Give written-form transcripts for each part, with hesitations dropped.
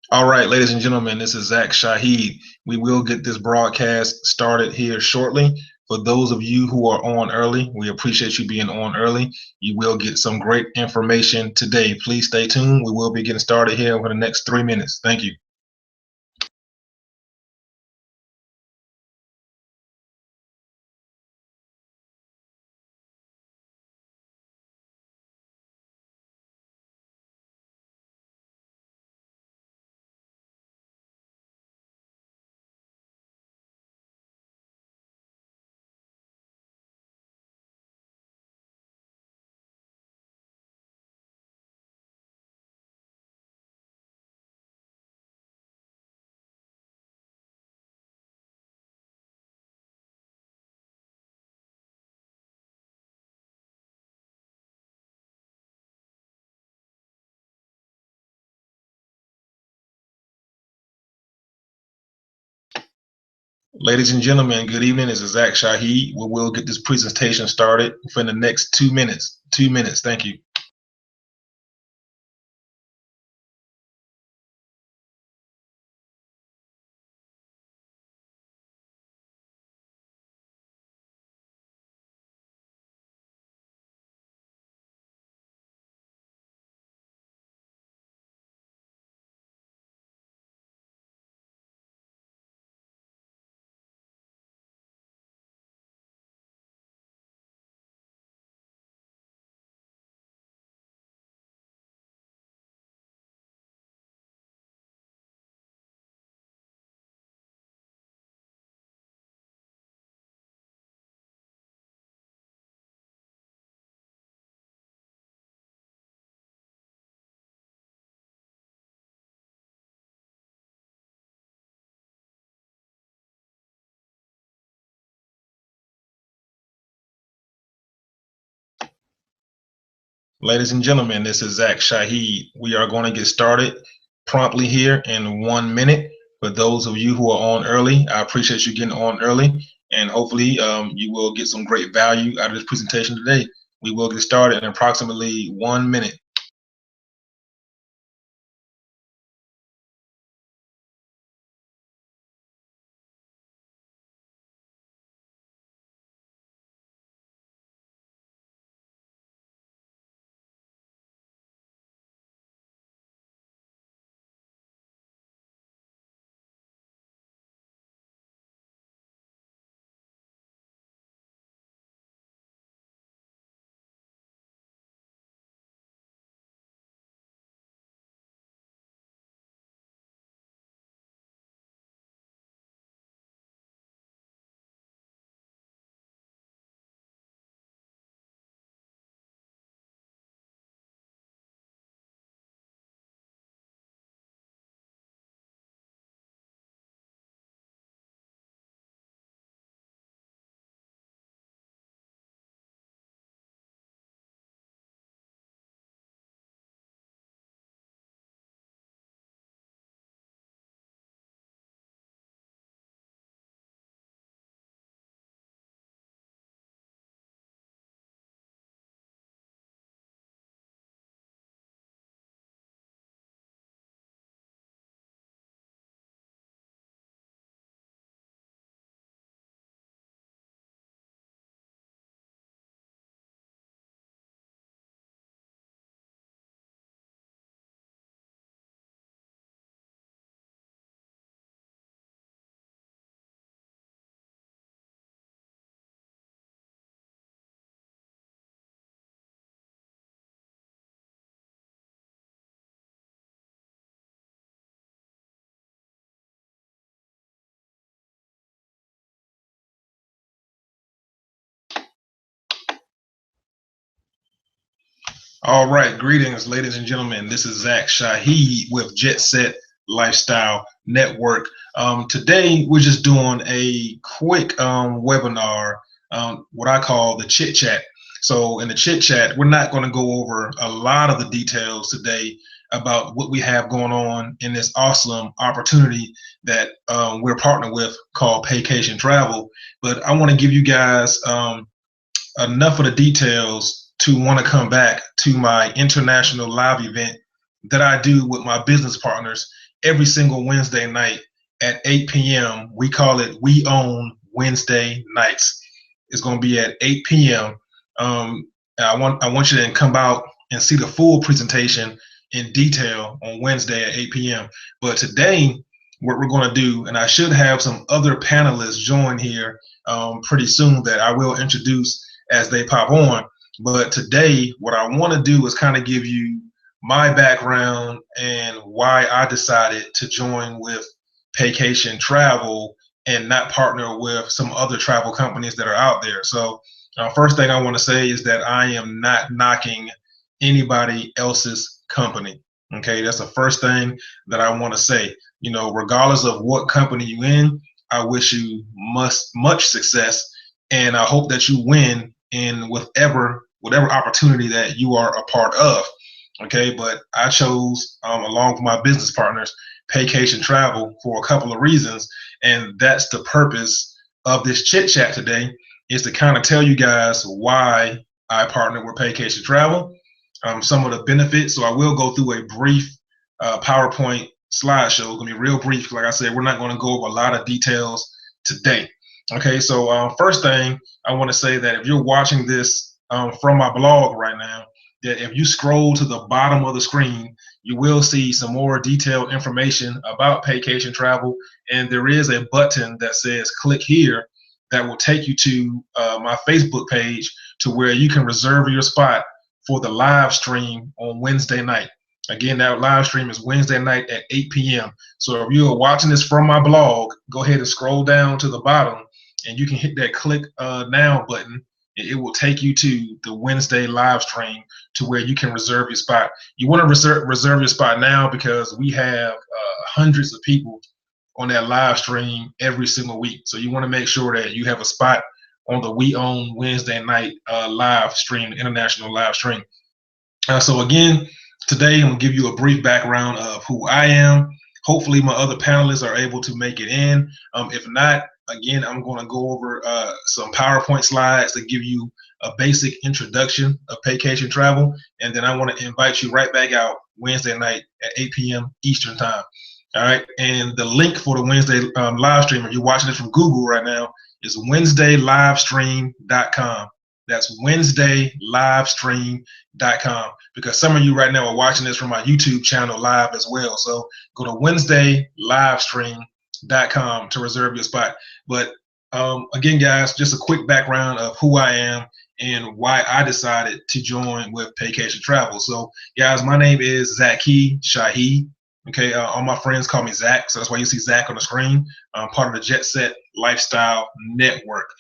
All right, ladies and gentlemen, this is Zach Shaheed. We will get this broadcast started here shortly. For those of you who are on early, we appreciate you being on early. You will get some great information today. Please stay tuned. We will be getting started here over the next 3 minutes. Thank you. Ladies and gentlemen, good evening. This is Zach Shaheed. We will get this presentation started for the next 2 minutes. 2 minutes. Thank you. Ladies and gentlemen, this is Zach Shaheed. We are going to get started promptly here in 1 minute. For those of you who are on early, I appreciate you getting on early, and hopefully you will get some great value out of this presentation today. We will get started in approximately 1 minute. All right, greetings, ladies and gentlemen. This is Zach Shaheed with Jet Set Lifestyle Network. Today, we're just doing a quick webinar, what I call the Chit Chat. So, in the Chit Chat, we're not going to go over a lot of the details today about what we have going on in this awesome opportunity that we're partnered with called Paycation Travel. But I want to give you guys enough of the details to want to come back to my international live event that I do with my business partners every single Wednesday night at 8 p.m. We call it We Own Wednesday Nights. It's going to be at 8 p.m. I want you to come out and see the full presentation in detail on Wednesday at 8 p.m. But today, what we're going to do, and I should have some other panelists join here pretty soon that I will introduce as they pop on. But today, what I want to do is kind of give you my background and why I decided to join with Paycation Travel and not partner with some other travel companies that are out there. So, first thing I want to say is that I am not knocking anybody else's company. Okay, that's the first thing that I want to say. Regardless of what company you're in, I wish you much success, and I hope that you win in whatever opportunity that you are a part of. Okay, but I chose, along with my business partners, Paycation Travel for a couple of reasons, and that's the purpose of this chit chat today, is to kind of tell you guys why I partnered with Paycation Travel, some of the benefits. So I will go through a brief PowerPoint slideshow. It's gonna be real brief. Like I said, we're not going to go over a lot of details today. Okay, so first thing I want to say that if you're watching this from my blog right now, that if you scroll to the bottom of the screen, you will see some more detailed information about Paycation Travel, and there is a button that says click here that will take you to my Facebook page, to where you can reserve your spot for the live stream on Wednesday night. Again, that live stream is Wednesday night at 8 p.m. So if you are watching this from my blog, go ahead and scroll down to the bottom, and you can hit that click now button. It will take you to the Wednesday live stream, to where you can reserve your spot. You want to reserve your spot now, because we have hundreds of people on that live stream every single week. So you want to make sure that you have a spot on the We Own Wednesday night live stream, international live stream. So again, today I'm going to give you a brief background of who I am. Hopefully my other panelists are able to make it in. If not, again, I'm going to go over some PowerPoint slides that give you a basic introduction of Paycation Travel, and then I want to invite you right back out Wednesday night at 8 p.m. Eastern Time. All right, and the link for the Wednesday live stream, if you're watching this from Google right now, is WednesdayLivestream.com. That's WednesdayLivestream.com, because some of you right now are watching this from my YouTube channel live as well. So go to WednesdayLivestream.com to reserve your spot. But again, guys, just a quick background of who I am and why I decided to join with Paycation Travel. So, guys, my name is Zaki Shahi. Okay, all my friends call me Zach, so that's why you see Zach on the screen. I'm part of the Jet Set Lifestyle Network.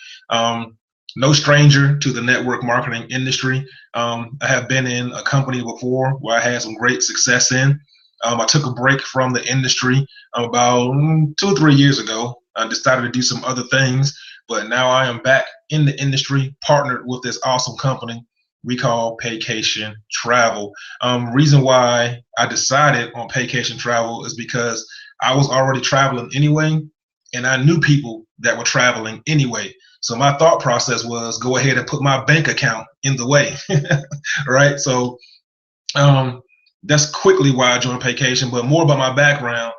No stranger to the network marketing industry. I have been in a company before where I had some great success in. I took a break from the industry about 2 or 3 years ago. I decided to do some other things, but now I am back in the industry, partnered with this awesome company we call Paycation Travel. Reason why I decided on Paycation Travel is because I was already traveling anyway, and I knew people that were traveling anyway. So my thought process was, go ahead and put my bank account in the way, right? So that's quickly why I joined Paycation. But more about my background.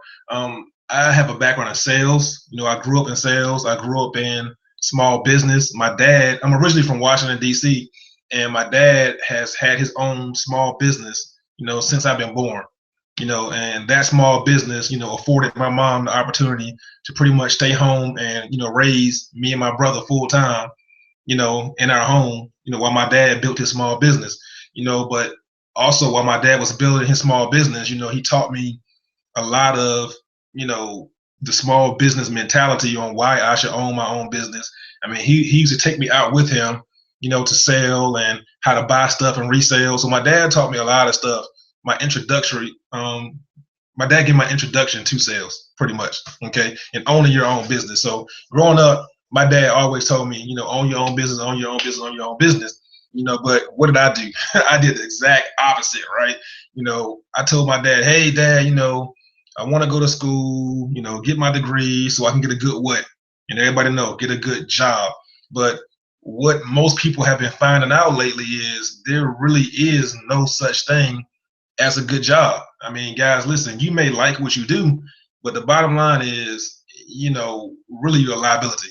I have a background in sales. I grew up in sales. I grew up in small business. My dad, I'm originally from Washington, D.C., and my dad has had his own small business, since I've been born. And that small business, afforded my mom the opportunity to pretty much stay home and, raise me and my brother full time, in our home, while my dad built his small business, but also while my dad was building his small business, he taught me a lot of, the small business mentality on why I should own my own business. I mean, he used to take me out with him, to sell and how to buy stuff and resell. So my dad taught me a lot of stuff. My dad gave my introduction to sales, pretty much, okay, and owning your own business. So growing up, my dad always told me, own your own business, own your own business, own your own business. But what did I do? I did the exact opposite, right? I told my dad, hey, Dad, I want to go to school, get my degree so I can get a good what? And everybody know, get a good job. But what most people have been finding out lately is there really is no such thing as a good job. I mean, guys, listen, you may like what you do, but the bottom line is, really you're a liability.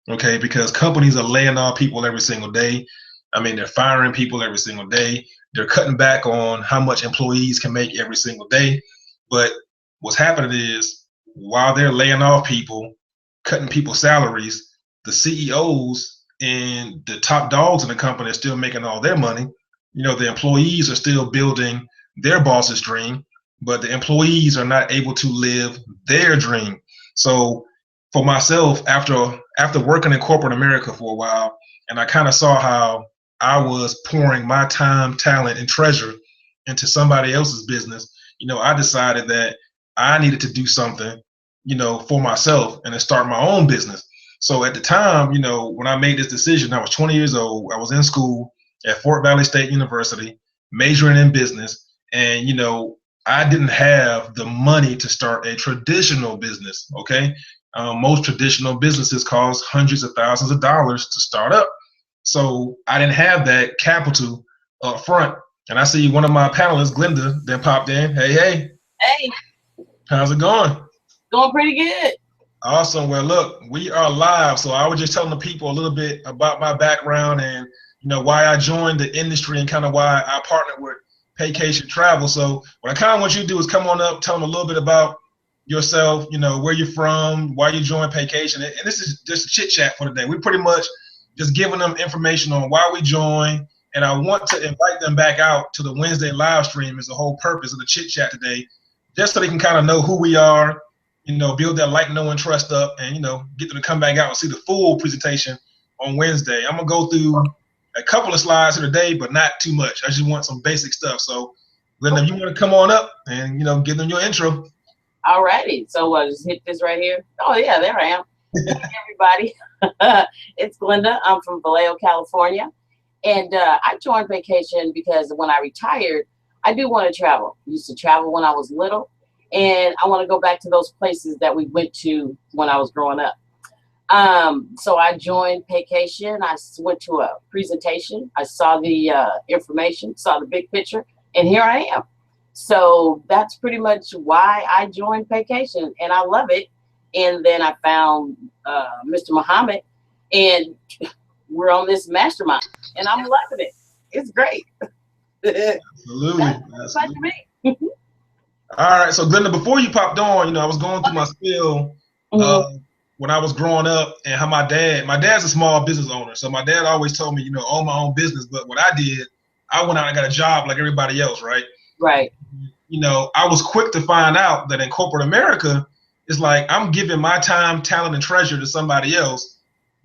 Okay, because companies are laying off people every single day. I mean, they're firing people every single day. They're cutting back on how much employees can make every single day. But what's happening is while they're laying off people, cutting people's salaries, the CEOs and the top dogs in the company are still making all their money. The employees are still building their boss's dream, but the employees are not able to live their dream. So for myself, after working in corporate America for a while, and I kind of saw how I was pouring my time, talent, and treasure into somebody else's business, I decided that I needed to do something, for myself and to start my own business. So at the time, when I made this decision, I was 20 years old. I was in school at Fort Valley State University, majoring in business. And, I didn't have the money to start a traditional business. Okay. Most traditional businesses cost hundreds of thousands of dollars to start up. So I didn't have that capital up front. And I see one of my panelists, Glenda, then popped in. Hey, hey. Hey. How's it going? Going pretty good. Awesome. Well, look, we are live. So I was just telling the people a little bit about my background and, why I joined the industry and kind of why I partnered with Paycation Travel. So what I kind of want you to do is come on up, tell them a little bit about yourself, where you're from, why you joined Paycation. And this is just a chit chat for today. We're pretty much just giving them information on why we joined. And I want to invite them back out to the Wednesday live stream is the whole purpose of the chit chat today, just so they can kind of know who we are, build that like, know, and trust up, and, get them to come back out and see the full presentation on Wednesday. I'm going to go through a couple of slides today, but not too much. I just want some basic stuff. So, Glenda, if you want to come on up and, give them your intro. All righty. So just hit this right here. Oh, yeah, there I am. Hey, everybody. It's Glenda. I'm from Vallejo, California. And I joined Paycation because when I retired, I do want to travel. I used to travel when I was little. And I want to go back to those places that we went to when I was growing up. So I joined Paycation. I went to a presentation. I saw the information, saw the big picture, and here I am. So that's pretty much why I joined Paycation, and I love it. And then I found Mr. Muhammad, and we're on this mastermind, and I'm loving it. It's great. Absolutely. That's Absolutely. All right, so Glenda, before you popped on, I was going through my spiel when I was growing up and how my dad's a small business owner. So my dad always told me, own my own business. But what I did, I went out and got a job like everybody else, right? Right. I was quick to find out that in corporate America, it's like I'm giving my time, talent, and treasure to somebody else,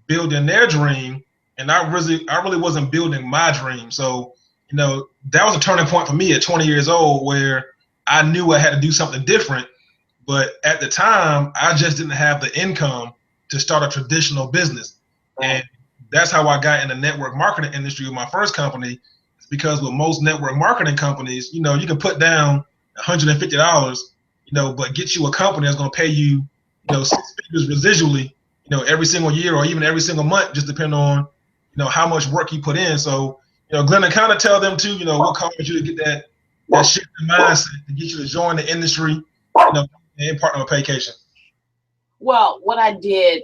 building their dream, and I really wasn't building my dream. So, that was a turning point for me at 20 years old where I knew I had to do something different. But at the time, I just didn't have the income to start a traditional business. Right. And that's how I got in the network marketing industry with my first company. It's because with most network marketing companies, you can put down $150, but get you a company that's going to pay you, 6 figures residually, every single year or even every single month, just depending on, how much work you put in. So, Glenda, kind of tell them too, what caused you to get that shift in mindset to get you to join the industry, and partner with Paycation. Well, what I did,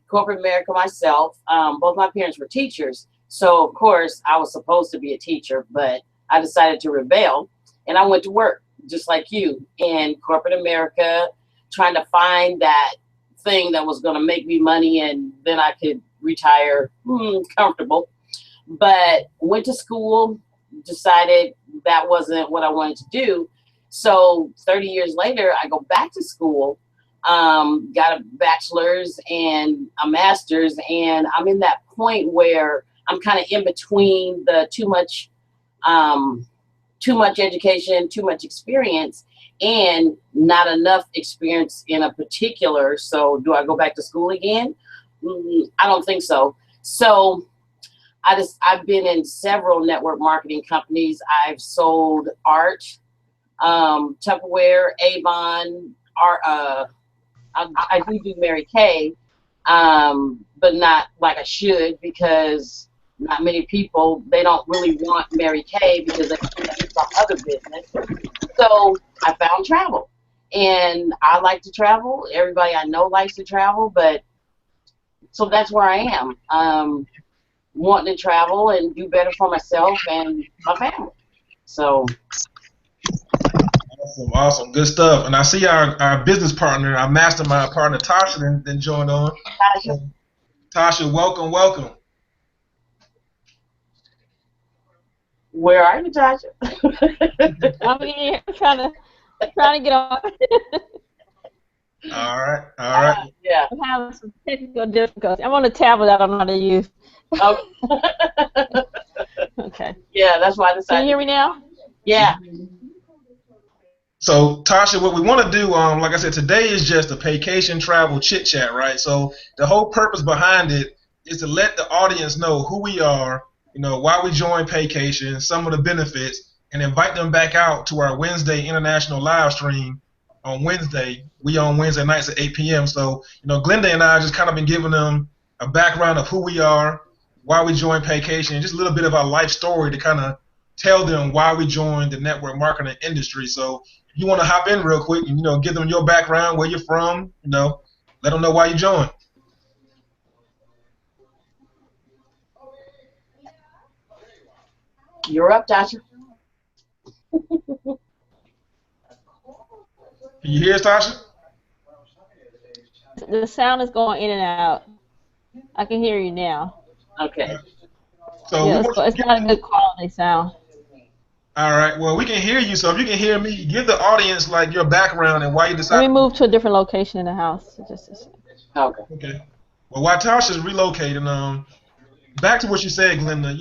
corporate America myself, both my parents were teachers. So, of course, I was supposed to be a teacher, but I decided to rebel. And I went to work, just like you, in corporate America, trying to find that thing that was going to make me money and then I could retire comfortable. But went to school, decided that wasn't what I wanted to do. So 30 years later, I go back to school, got a bachelor's and a master's, and I'm in that point where I'm kind of in between the too much education, too much experience, and not enough experience in a particular. So do I go back to school again? I don't think so. So I've been in several network marketing companies. I've sold art, Tupperware, Avon, art. I do Mary Kay, but not like I should, because not many people, they don't really want Mary Kay because they think it's some other business. So I found travel, and I like to travel. Everybody I know likes to travel, but so that's where I am. Wanting to travel and do better for myself and my family. So Awesome, awesome, good stuff. And I see our business partner, our mastermind partner, Tasha, then joined on. Tasha, So, Tasha, welcome, welcome. where are you, Tasha? I'm here trying to get on. All right, all right. Yeah. I'm having some technical difficulties. I'm on a tablet that I don't know how to use. Okay. Okay. Yeah, that's why I Can decided. you hear me now? Yeah. So, Tasha, what we want to do, like I said, today is just a Paycation travel chit chat, right? So, the whole purpose behind it is to let the audience know who we are, why we joined Paycation, some of the benefits, and invite them back out to our Wednesday international live stream on Wednesday. We on Wednesday nights at 8 p.m. So, Glenda and I just kind of been giving them a background of who we are, why we joined Paycation, and just a little bit of our life story to kind of tell them why we joined the network marketing industry. So, you want to hop in real quick and give them your background, where you're from, let them know why you joined. You're up, Tasha. Can you hear us, Tasha? The sound is going in and out. I can hear you now. Okay. So Yeah, it's not a good quality sound. all right. Well, we can hear you. So if you can hear me, give the audience like your background and why you decided. Let me move to a different location in the house. Just a second. Okay. Okay. Well, while Tasha's relocating, back to what you said, Glenda.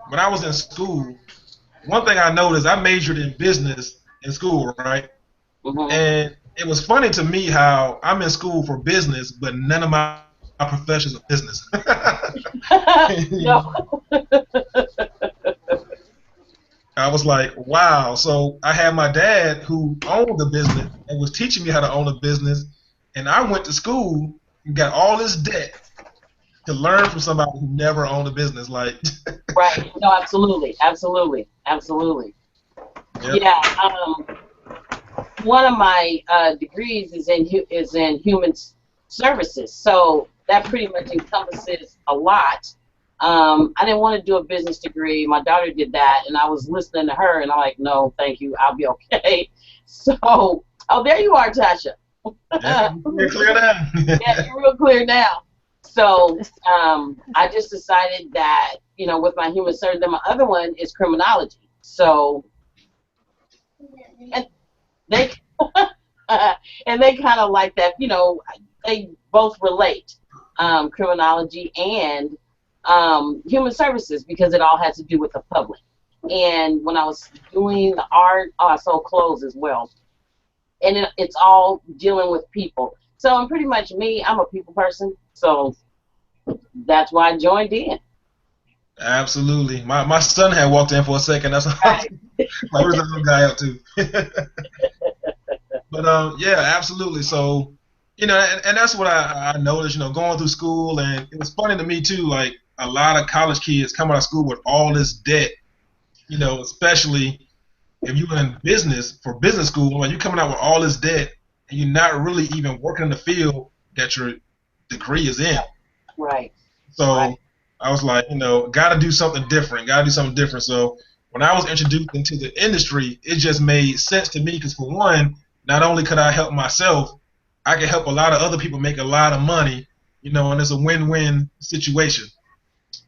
When I was in school, one thing I noticed, I majored in business in school, right? Mm-hmm. And it was funny to me how I'm in school for business, but none of my professions are business. No. I was like, wow. So I had my dad who owned the business and was teaching me how to own a business, and I went to school and got all this debt to learn from somebody who never owned a business. Like, Right. No, absolutely. Absolutely. Absolutely. yep. Yeah. One of my degrees is in human services, so that pretty much encompasses a lot. I didn't want to do a business degree. My daughter did that, and I was listening to her, and I'm like, no, thank you. I'll be okay. So, oh, there you are, Tasha. Yeah, you're clear now. Yeah, you're real clear now. So, I just decided that, with my human services, then my other one is criminology. So, and they and they kind of like that, they both relate, criminology and human services, because it all has to do with the public. And when I was doing the art, I sold clothes as well, and it's all dealing with people. So I'm pretty much me. I'm a people person, so that's why I joined in. Absolutely. My son had walked in for a second. That's Right. like, where's that little guy up to? But yeah, absolutely. So, and that's what I noticed, going through school, and it was funny to me too. Like a lot of college kids come out of school with all this debt, especially if you're in business for business school, like you're coming out with all this debt, and you're not really even working in the field that your degree is in. Right. So Right. I was like, got to do something different. Got to do something different. So when I was introduced into the industry, it just made sense to me because, for one, not only could I help myself, I could help a lot of other people make a lot of money, and it's a win-win situation.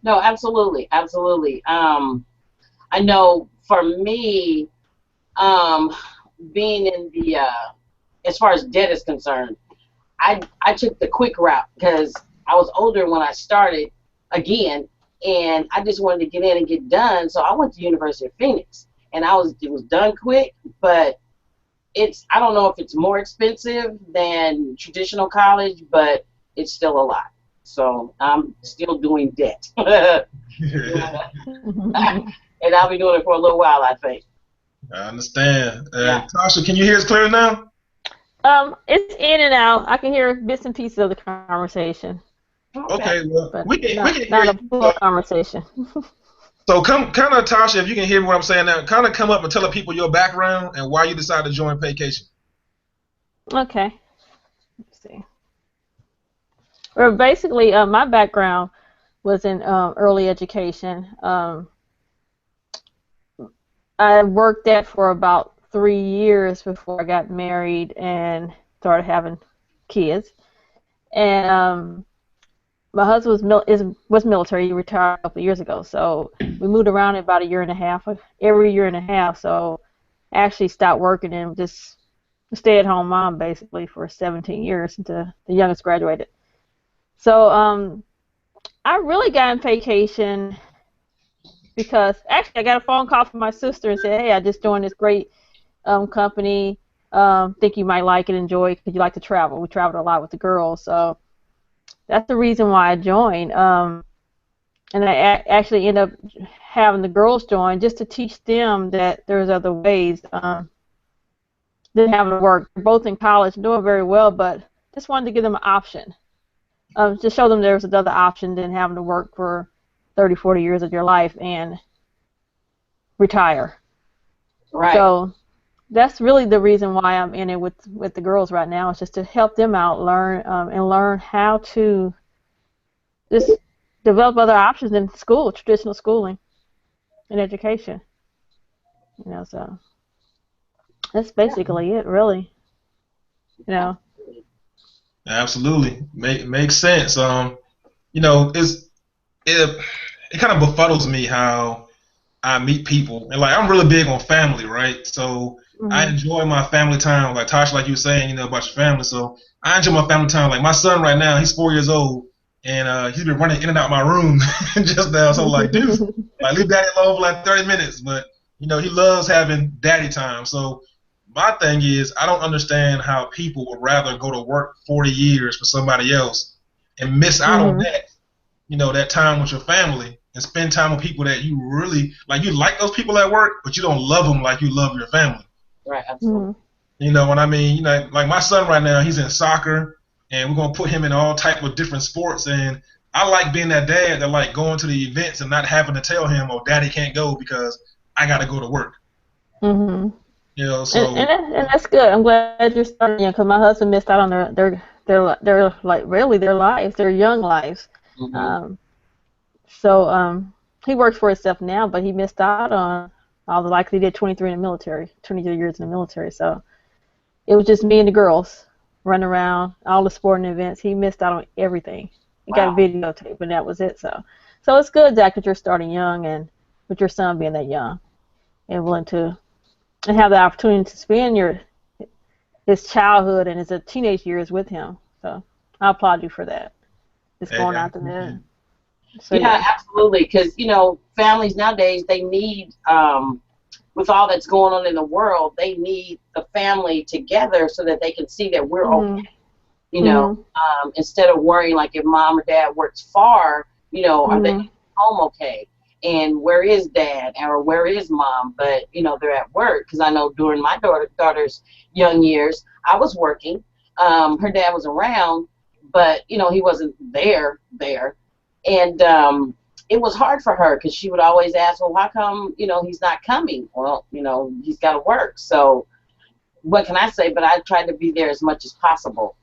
No, absolutely, absolutely. I know for me, being in the as far as debt is concerned, I took the quick route because I was older when I started again, and I just wanted to get in and get done. So I went to University of Phoenix, and it was done quick, but I don't know if it's more expensive than traditional college, but it's still a lot. So I'm still doing debt. And I'll be doing it for a little while, I think. I understand. Yeah. Tasha, can you hear us clear now? It's in and out. I can hear bits and pieces of the conversation. Okay, well, But we can not hear a you. full conversation. So come, kind of, Tasha, if you can hear what I'm saying now, kind of come up and tell the people your background and why you decided to join Paycation. Okay. Let's see. Well, basically, my background was in early education. I worked that for about 3 years before I got married and started having kids. And my husband was military. He retired a couple of years ago. So we moved around about a year and a half, every year and a half. So I actually stopped working and just stay-at-home mom basically for 17 years until the youngest graduated. So I really got in Vacation because actually I got a phone call from my sister and said, "Hey, I just joined this great company. Think you might like it, enjoy it because you like to travel." We traveled a lot with the girls, so that's the reason why I joined. And I actually ended up having the girls join just to teach them that there's other ways. Didn't have to work. They're both in college, doing very well, but just wanted to give them an option. To show them there was another option than having to work for 30, 40 years of your life and retire. Right. So that's really the reason why I'm in it with the girls right now. It's just to help them out, learn how to just develop other options in school, traditional schooling and education. So that's basically it, really. Absolutely, makes sense. It kind of befuddles me how I meet people, and like I'm really big on family, right? So I Mm-hmm. enjoy my family time, like Tasha, like you were saying, about your family. So I enjoy my family time. Like my son right now, he's 4 years old, and he's been running in and out my room just now. So like, dude, like leave daddy alone for like 30 minutes, but he loves having daddy time. So my thing is, I don't understand how people would rather go to work 40 years for somebody else and miss out on Mm-hmm. that, that time with your family and spend time with people that you really like. You like those people at work, but you don't love them like you love your family. Right. Absolutely. You know what I mean? Like my son right now, he's in soccer, and we're gonna put him in all type of different sports. And I like being that dad that like going to the events and not having to tell him, "Oh, daddy can't go because I got to go to work." Mm-hmm. So And that's good. I'm glad you're starting, because my husband missed out on their like really their lives, their young lives. Mm-hmm. Um, so he works for himself now, but he missed out on all the he did 23 years in the military. So it was just me and the girls running around all the sporting events. He missed out on everything. He got a Wow. videotape, and that was it. So it's good, Zach, that you're starting young, and with your son being that young and willing to and have the opportunity to spend his childhood and his teenage years with him. So I applaud you for that. Just going out there. So Yeah, absolutely. Because families nowadays, they need, with all that's going on in the world, they need the family together so that they can see that we're okay. Instead of worrying like if mom or dad works far, are they home okay? And where is dad or where is mom? But they're at work. Because I know during my daughter's young years, I was working. Her dad was around, but he wasn't there. And it was hard for her because she would always ask, well, how come he's not coming? Well, he's got to work. So what can I say? But I tried to be there as much as possible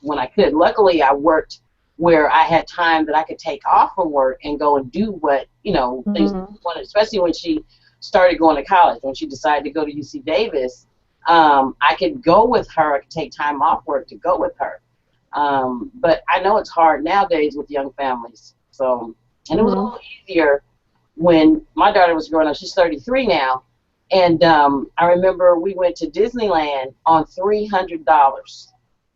when I could. Luckily, I worked where I had time that I could take off from work and go and do what things wanted. Especially when she started going to college, when she decided to go to UC Davis, I could go with her. I could take time off work to go with her. But I know it's hard nowadays with young families. So, and it was a little easier when my daughter was growing up. She's 33 now. And I remember we went to Disneyland on $300.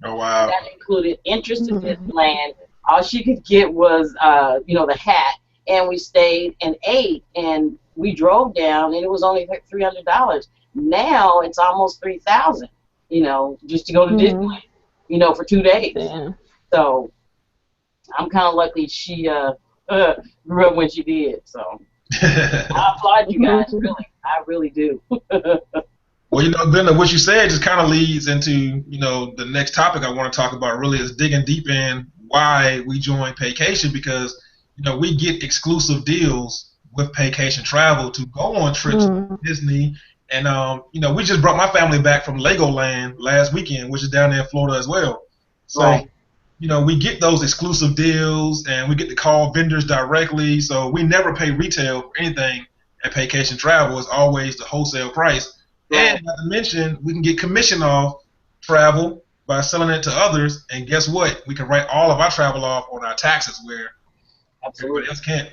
Oh, wow. That included interest in Disneyland. All she could get was, the hat. And we stayed and ate. And we drove down, and it was only $300. Now it's almost $3,000, just to go to Disneyland, for 2 days. Yeah. So I'm kind of lucky she grew up when she did. So I applaud you guys, really. I really do. Well, Glenda, what you said just kind of leads into, the next topic I want to talk about really is digging deep in why we join Paycation because, we get exclusive deals with Paycation Travel to go on trips to Mm. Disney. And we just brought my family back from Legoland last weekend, which is down there in Florida as well. So, Right. we get those exclusive deals, and we get to call vendors directly. So we never pay retail for anything at Paycation Travel. It's always the wholesale price. Right. And not to mention, we can get commission off travel by selling it to others. And guess what? We can write all of our travel off on our taxes, where everybody Absolutely. else can't.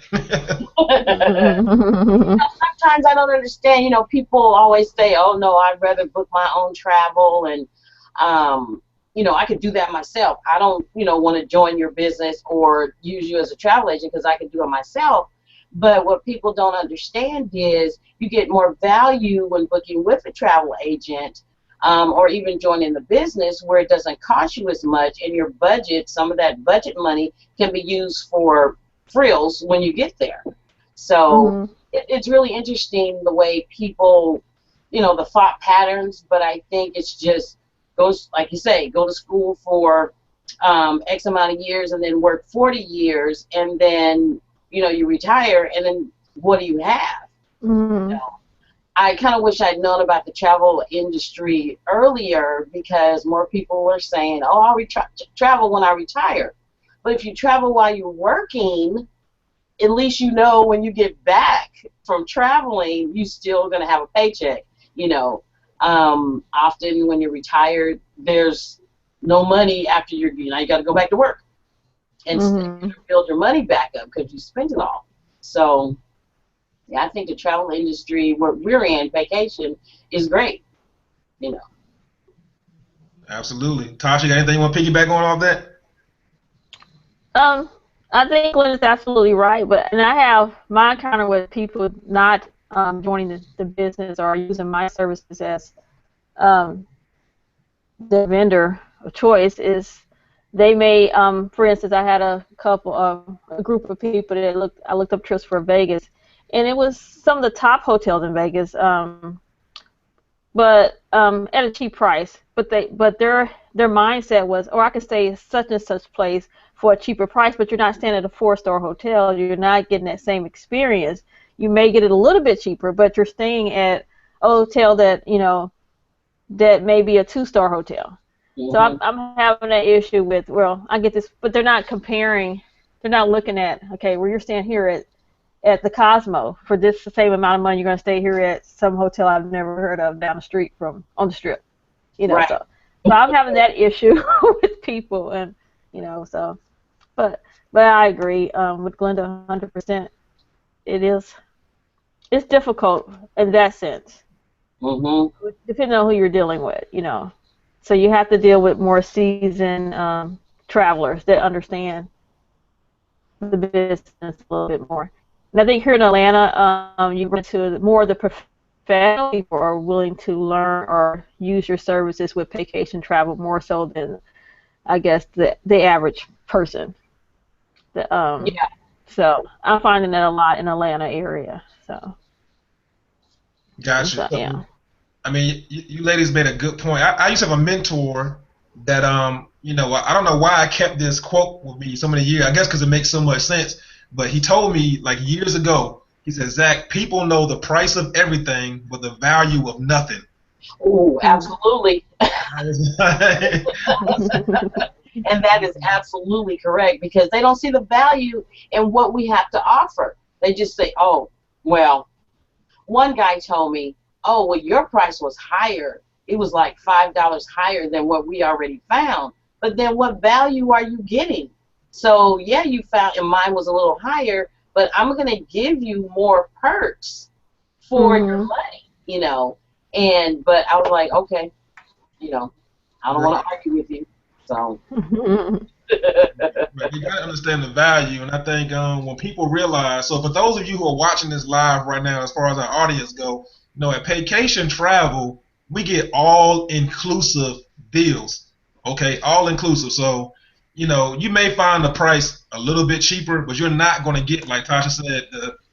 Sometimes I don't understand. People always say, "Oh no, I'd rather book my own travel," and I could do that myself. I don't, want to join your business or use you as a travel agent because I can do it myself. But what people don't understand is you get more value when booking with a travel agent, or even joining the business where it doesn't cost you as much, and your budget, some of that budget money, can be used for frills when you get there. So Mhm. it's really interesting the way people, the thought patterns, but I think it's just goes, like you say, go to school for X amount of years and then work 40 years and then, you retire and then what do you have? Mhm. I kind of wish I'd known about the travel industry earlier because more people were saying, oh, I'll travel when I retire. But if you travel while you're working, at least when you get back from traveling, you still going to have a paycheck. Often when you're retired, there's no money after you got to go back to work and Mhm. build your money back up because you spent it all. So, yeah, I think the travel industry, where we're in, vacation, is great. You know. Absolutely. Tasha, got anything you want to piggyback on all that? Um, I think Glenn is absolutely right, and I have my encounter with people not joining the business or using my services as um, the vendor of choice is they may, for instance, I had a group of people that I looked up trips for Vegas, and it was some of the top hotels in Vegas, but at a cheap price. But their mindset was, oh, I can stay in such and such place for a cheaper price, but you're not staying at a 4-star hotel. You're not getting that same experience. You may get it a little bit cheaper, but you're staying at a hotel that may be a 2-star hotel. So Hmm. I'm having an issue with, well, I get this, but they're not comparing. They're not looking at, okay, well, you're staying here at the Cosmo for this same amount of money. You're going to stay here at some hotel I've never heard of down the street from on the strip. Right. So I'm having that issue with people, and so, but I agree with Glenda 100%. It is it's difficult in that sense, Hmm. depending on who you're dealing with. So you have to deal with more seasoned travelers that understand the business a little bit more. And I think here in Atlanta, you run into more of the professional people are willing to learn or use your services with Paycation Travel more so than I guess the average person. The, Yeah. so I'm finding that a lot in Atlanta area. Gotcha. Yeah. I mean, you ladies made a good point. I used to have a mentor that, I don't know why I kept this quote with me so many years. I guess because it makes so much sense. But he told me like years ago, he said, Zach, people know the price of everything, but the value of nothing. Oh, absolutely. I was like, And that is absolutely correct because they don't see the value in what we have to offer. They just say, oh, well, one guy told me, oh, well, your price was higher. It was like $5 higher than what we already found. But then what value are you getting? So, yeah, you found, and mine was a little higher, but I'm going to give you more perks for your Mhm. money. But I was like, okay, you know, I don't want to argue with you. So, But you gotta understand the value, and I think when people realize. So, for those of you who are watching this live right now, as far as our audience go, at Paycation Travel, we get all inclusive deals. Okay, all inclusive. So, you may find the price a little bit cheaper, but you're not going to get, like Tasha said,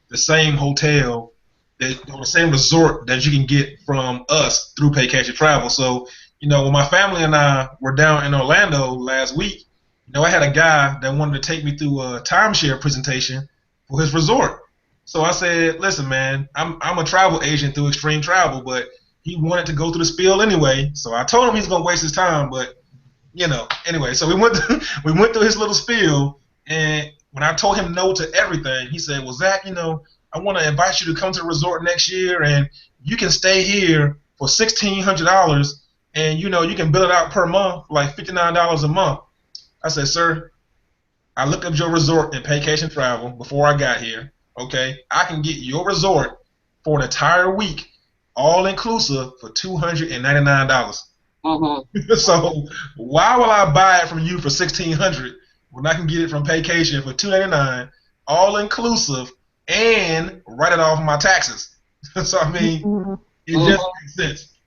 the same hotel, or the same resort that you can get from us through Paycation Travel. So, when my family and I were down in Orlando last week, I had a guy that wanted to take me through a timeshare presentation for his resort. So I said, listen, man, I'm a travel agent through Extreme Travel, but he wanted to go through the spiel anyway. So I told him he's gonna waste his time, but anyway. So we went through his little spiel, and when I told him no to everything, he said, well, Zach, I want to invite you to come to the resort next year, and you can stay here for $1,600, and you can bill it out per month, like $59 a month. I said, sir, I looked up your resort in Paycation Travel before I got here. Okay, I can get your resort for an entire week, all inclusive, for $299. Mm-hmm. So why will I buy it from you for $1,600 when I can get it from Paycation for $299, all inclusive, and write it off my taxes? So I mean, it just makes sense.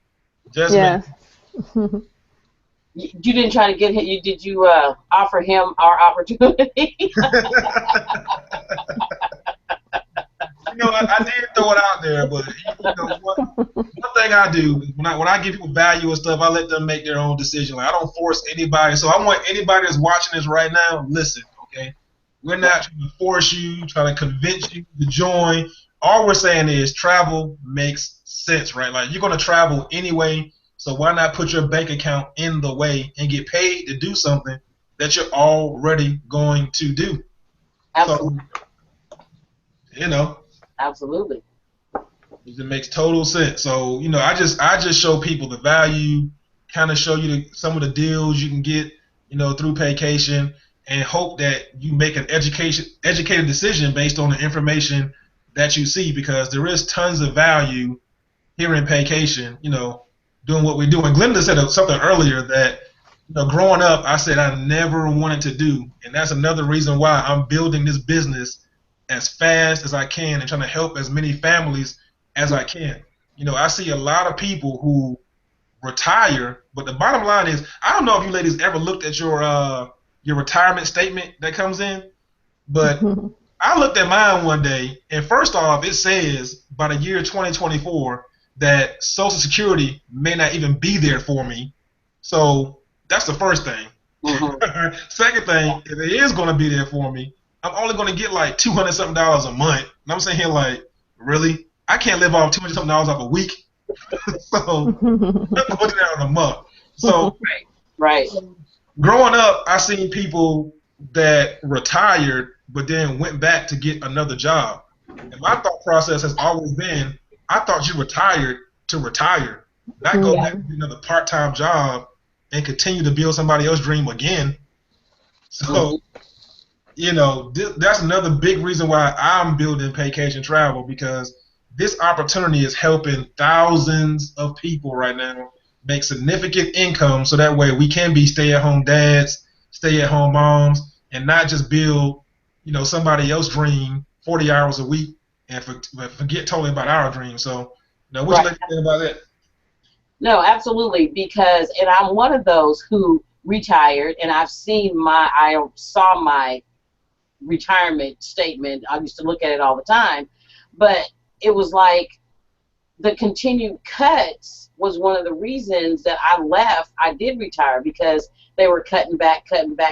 Just Yes. You didn't try to get him. Did you offer him our opportunity? I did throw it out there, but one thing I do is when I give people value and stuff, I let them make their own decision. Like, I don't force anybody. So I want anybody that's watching this right now, listen, okay? We're not trying to force you, trying to convince you to join. All we're saying is travel makes sense, right? Like, you're going to travel anyway, so why not put your bank account in the way and get paid to do something that you're already going to do? Absolutely. So, absolutely. it makes total sense. So, I just show people the value, kind of show you some of the deals you can get, through Paycation, and hope that you make an educated decision based on the information that you see, because there is tons of value here in Paycation, doing what we do. And Glenda said something earlier that, growing up, I said I never wanted to do, and that's another reason why I'm building this business as fast as I can and trying to help as many families as I can. I see a lot of people who retire, but the bottom line is, I don't know if you ladies ever looked at your retirement statement that comes in, but I looked at mine one day, and first off, it says by the year 2024 that Social Security may not even be there for me. So that's the first thing. Mm-hmm. Second thing, if it is going to be there for me, I'm only going to get like $200 something a month. And I'm saying here, like, really? I can't live off $200 something off a week. So I'm putting it out in a month. So right. Growing up, I seen people that retired but then went back to get another job. And my thought process has always been, I thought you retired to retire, not go back to get another part-time job and continue to build somebody else's dream again. So, that's another big reason why I'm building Paycation Travel, because this opportunity is helping thousands of people right now make significant income, so that way we can be stay-at-home dads, stay-at-home moms, and not just build, somebody else's dream 40 hours a week and forget totally about our dream. So, what you like to think about that? No, absolutely, because, and I'm one of those who retired, and I saw my retirement statement. I used to look at it all the time, but it was like the continued cuts was one of the reasons that I left. I did retire because they were cutting back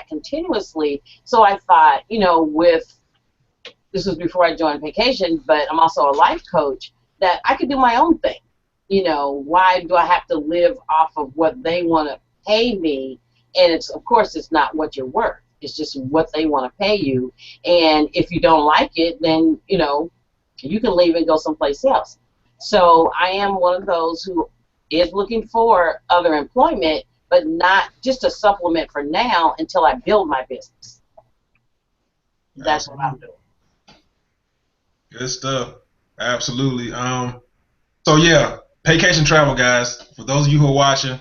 continuously. So I thought, this was before I joined Paycation, but I'm also a life coach, that I could do my own thing. Why do I have to live off of what they want to pay me? And of course, it's not what you're worth. It's just what they want to pay you. And if you don't like it, then, you can leave and go someplace else. So I am one of those who is looking for other employment, but not just a supplement for now until I build my business. That's what I'm doing. Good stuff. Absolutely. So yeah, Paycation Travel, guys, for those of you who are watching,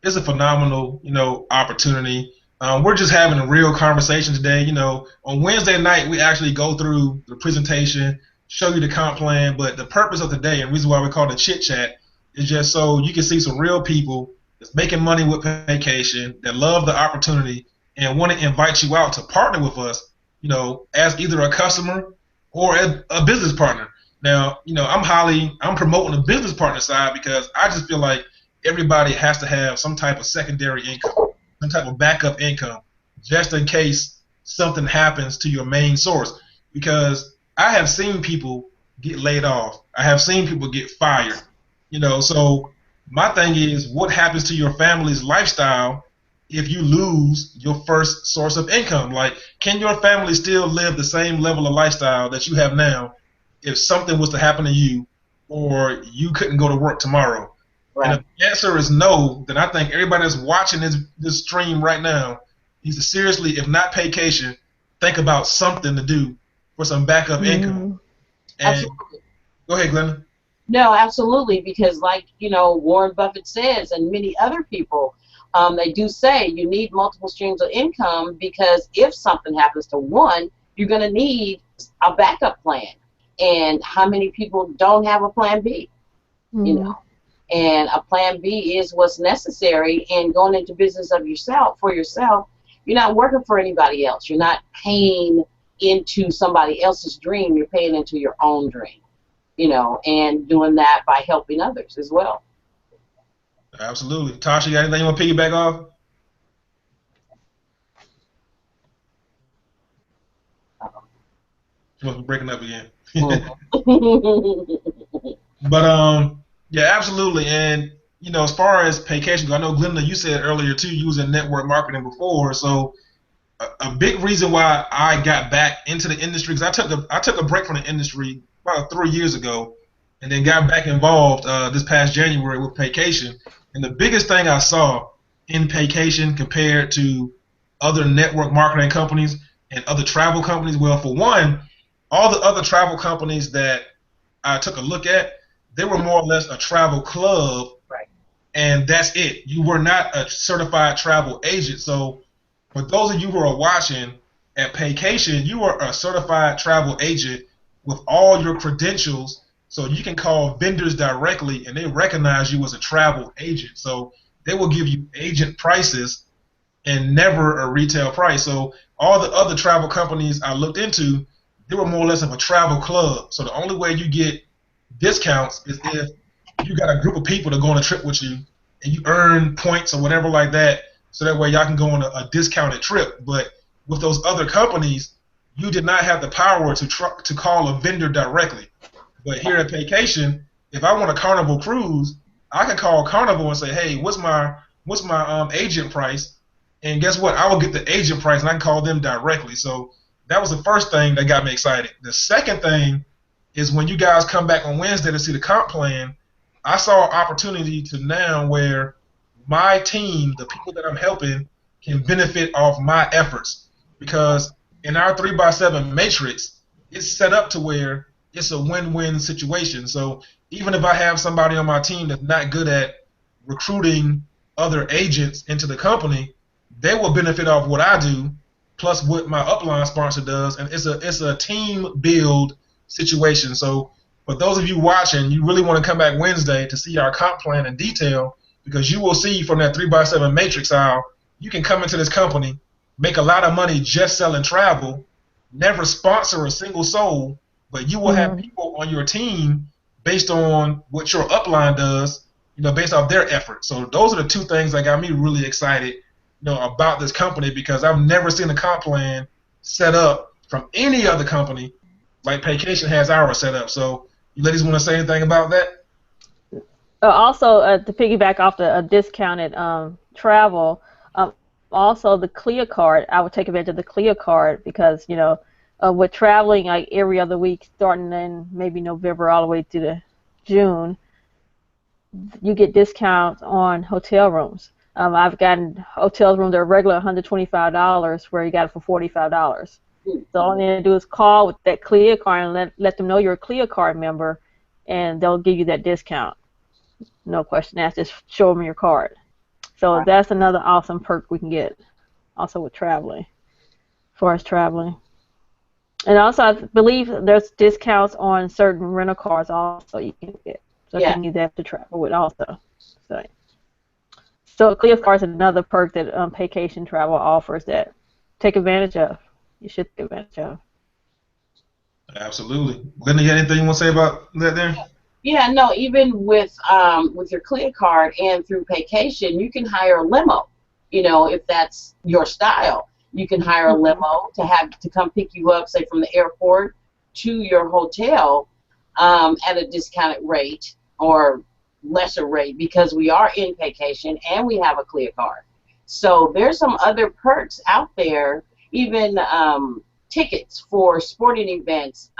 it's a phenomenal, opportunity. We're just having a real conversation today. On Wednesday night, we actually go through the presentation, show you the comp plan, but the purpose of today, and the reason why we call it Chit Chat, is just so you can see some real people that's making money with Paycation, that love the opportunity, and want to invite you out to partner with us, as either a customer or a business partner. Now, I'm promoting the business partner side because I just feel like everybody has to have some type of secondary income, some type of backup income, just in case something happens to your main source. Because I have seen people get laid off. I have seen people get fired. You know, so my thing is, what happens to your family's lifestyle if you lose your first source of income? Like, can your family still live the same level of lifestyle that you have now if something was to happen to you or you couldn't go to work tomorrow? And Right. if the answer is no, then I think everybody that's watching this stream right now needs to seriously, if not Paycation, think about something to do for some backup income. Mm. And Absolutely. go ahead, Glenn. No, absolutely, because like, Warren Buffett says, and many other people, they do say you need multiple streams of income because if something happens to one, you're going to need a backup plan. And how many people don't have a plan B, you Mm. know? And a plan B is what's necessary. And going into business of yourself, for yourself, you're not working for anybody else. You're not paying into somebody else's dream. You're paying into your own dream, and doing that by helping others as well. Absolutely. Tasha, you got anything you want to piggyback off? She must be breaking up again. But yeah, absolutely. And as far as Paycation, I know Glenda, you said earlier too, you was in network marketing before. So a big reason why I got back into the industry, because I took a break from the industry about 3 years ago, and then got back involved this past January with Paycation. And the biggest thing I saw in Paycation compared to other network marketing companies and other travel companies, well, for one, all the other travel companies that I took a look at, they were more or less a travel club, Right. and that's it. You were not a certified travel agent. So for those of you who are watching, at Paycation, you are a certified travel agent with all your credentials, so you can call vendors directly, and they recognize you as a travel agent. So they will give you agent prices and never a retail price. So all the other travel companies I looked into, they were more or less of a travel club. So the only way you get discounts is if you got a group of people that go on a trip with you and you earn points or whatever like that, so that way y'all can go on a discounted trip. But with those other companies, you did not have the power to call a vendor directly. But here at Paycation, if I want a Carnival cruise, I can call Carnival and say, hey, what's my agent price? And guess what? I will get the agent price, and I can call them directly. So that was the first thing that got me excited. The second thing is when you guys come back on Wednesday to see the comp plan, I saw an opportunity to now where my team, the people that I'm helping, can benefit off my efforts. Because in our 3x7 matrix, it's set up to where it's a win-win situation. So even if I have somebody on my team that's not good at recruiting other agents into the company, they will benefit off what I do, plus what my upline sponsor does, and it's a team build situation. So for those of you watching, you really want to come back Wednesday to see our comp plan in detail, because you will see from that 3x7 matrix how you can come into this company, make a lot of money just selling travel, never sponsor a single soul, but you will have people on your team based on what your upline does, based off their effort. So those are the two things that got me really excited, about this company, because I've never seen a comp plan set up from any other company like Paycation has ours set up. So you ladies want to say anything about that? Also, to piggyback off the discounted travel, also the Clear card, I would take advantage of the Clear card because, with traveling like every other week, starting in maybe November all the way to June, you get discounts on hotel rooms. I've gotten hotel rooms that are regular $125 where you got it for $45. So all you need to do is call with that Clear card and let them know you're a Clear card member, and they'll give you that discount. No question asked. Just show them your card. So that's another awesome perk we can get also with traveling, as far as traveling. And also, I believe there's discounts on certain rental cars also you can get. So you can use that to travel with also. So Clear Card is another perk that Paycation Travel offers that take advantage of. You should take advantage of. Absolutely. Linda, you got anything you want to say about that there? Yeah, no, even with your Clear card and through Paycation, you can hire a limo. If that's your style, you can hire a limo to come pick you up, say from the airport to your hotel. at a discounted rate or lesser rate because we are in Paycation and we have a clear card. So there's some other perks out there, even tickets for sporting events,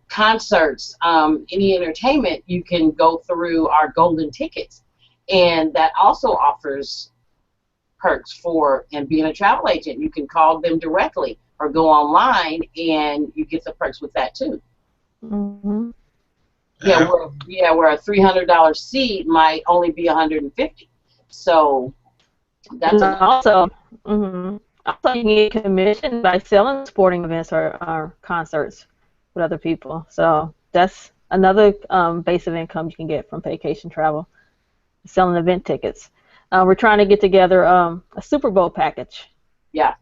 concerts, any entertainment. You can go through our golden tickets, and that also offers perks for and being a travel agent. You can call them directly or go online and you get the perks with that too. Mm-hmm. Where a $300 seat might only be $150. So that's also, also you can get commission by selling sporting events or concerts with other people. So that's another base of income you can get from Paycation Travel, selling event tickets. We're trying to get together a Super Bowl package. Yeah.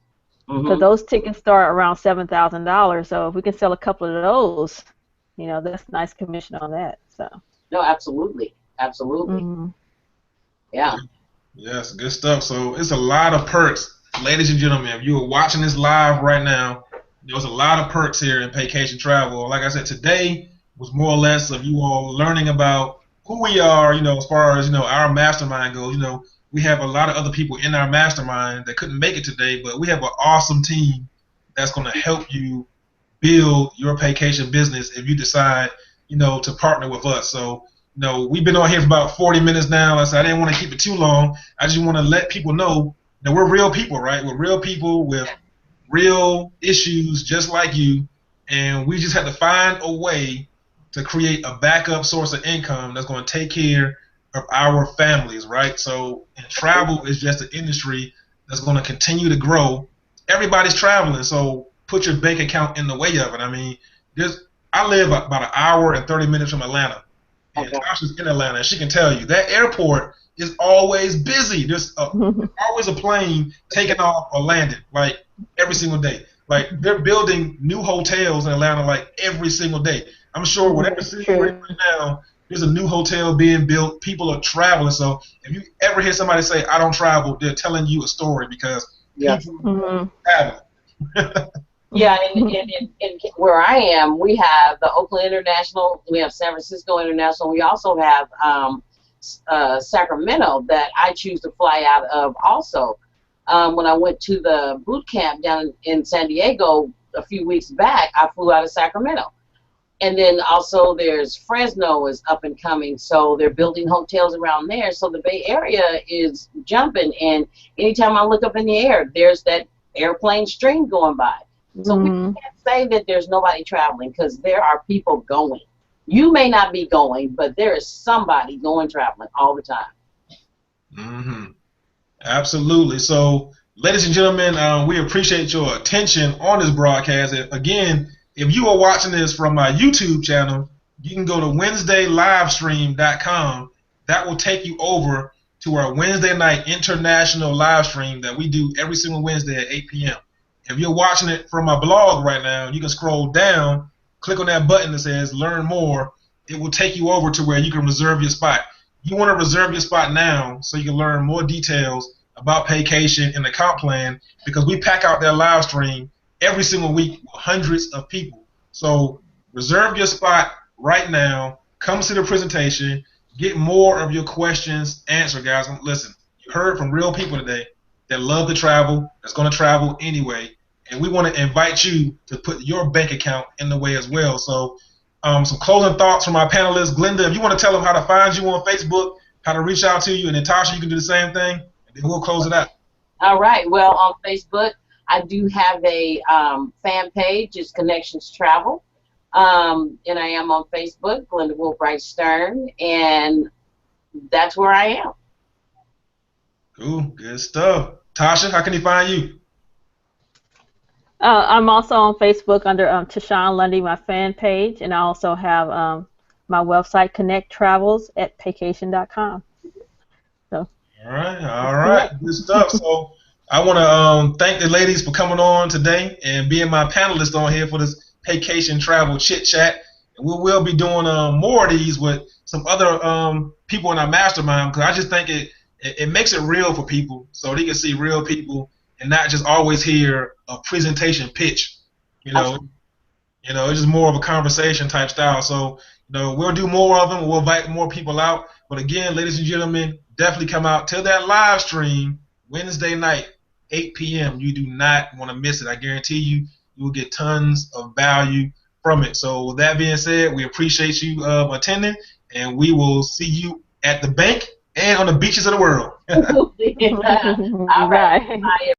Because those tickets start around $7,000. So if we can sell a couple of those, that's nice commission on that. So. No, absolutely. Yeah. Yes, good stuff. So it's a lot of perks, ladies and gentlemen. If you are watching this live right now, there's a lot of perks here in Paycation Travel. Like I said, today was more or less of you all learning about who we are, as far as, our mastermind goes. We have a lot of other people in our mastermind that couldn't make it today, but we have an awesome team that's going to help you build your Paycation business if you decide, to partner with us. So, we've been on here for about 40 minutes now. I didn't want to keep it too long. I just want to let people know that we're real people, right? We're real people with real issues just like you, and we just have to find a way to create a backup source of income that's going to take care of our families, right? So, and travel is just an industry that's going to continue to grow. Everybody's traveling, so put your bank account in the way of it. I mean, I live about an hour and 30 minutes from Atlanta, and Tasha's in Atlanta, and she can tell you that airport is always busy. There's always a plane taking off or landing, like every single day. Like they're building new hotels in Atlanta like every single day. I'm sure whatever city you're in right now, there's a new hotel being built. People are traveling. So if you ever hear somebody say, I don't travel, they're telling you a story because people travel. Yeah, and where I am, we have the Oakland International, we have San Francisco International, we also have Sacramento that I choose to fly out of also. When I went to the boot camp down in San Diego a few weeks back, I flew out of Sacramento. And then also there's Fresno is up and coming, so they're building hotels around there. So the Bay Area is jumping, and anytime I look up in the air, there's that airplane stream going by. So we can't say that there's nobody traveling because there are people going. You may not be going, but there is somebody going traveling all the time. Absolutely. So, ladies and gentlemen, we appreciate your attention on this broadcast. Again, if you are watching this from my YouTube channel, you can go to WednesdayLivestream.com. That will take you over to our Wednesday night international live stream that we do every single Wednesday at 8 p.m. If you're watching it from my blog right now, you can scroll down, click on that button that says Learn More. It will take you over to where you can reserve your spot. You want to reserve your spot now so you can learn more details about Paycation and the comp plan, because we pack out that live stream every single week with hundreds of people. So reserve your spot right now. Come to the presentation. Get more of your questions answered, guys. Listen, you heard from real people today that love to travel, that's going to travel anyway, and we want to invite you to put your bank account in the way as well. So some closing thoughts from our panelists. Glenda, if you want to tell them how to find you on Facebook, how to reach out to you, and Natasha, you can do the same thing, and then we'll close it out. All right. Well, on Facebook, I do have a fan page. It's Connections Travel. And I am on Facebook, Glenda Woolbright Stern, and that's where I am. Cool. Good stuff. Tasha, how can he find you? I'm also on Facebook under Tashawn Lundy, my fan page, and I also have my website, Connect Travels at Paycation.com. So. All right. Good stuff. So I want to thank the ladies for coming on today and being my panelists on here for this Paycation Travel Chit Chat. And we will be doing more of these with some other people in our mastermind, because I just think it makes it real for people so they can see real people and not just always hear a presentation pitch, You know, it's just more of a conversation type style. So, you know, we'll do more of them. We'll invite more people out. But again, ladies and gentlemen, definitely come out to that live stream Wednesday night, 8 p.m. You do not want to miss it. I guarantee you, you will get tons of value from it. So, with that being said, we appreciate you attending, and we will see you at the bank and on the beaches of the world. All right. Right. Bye,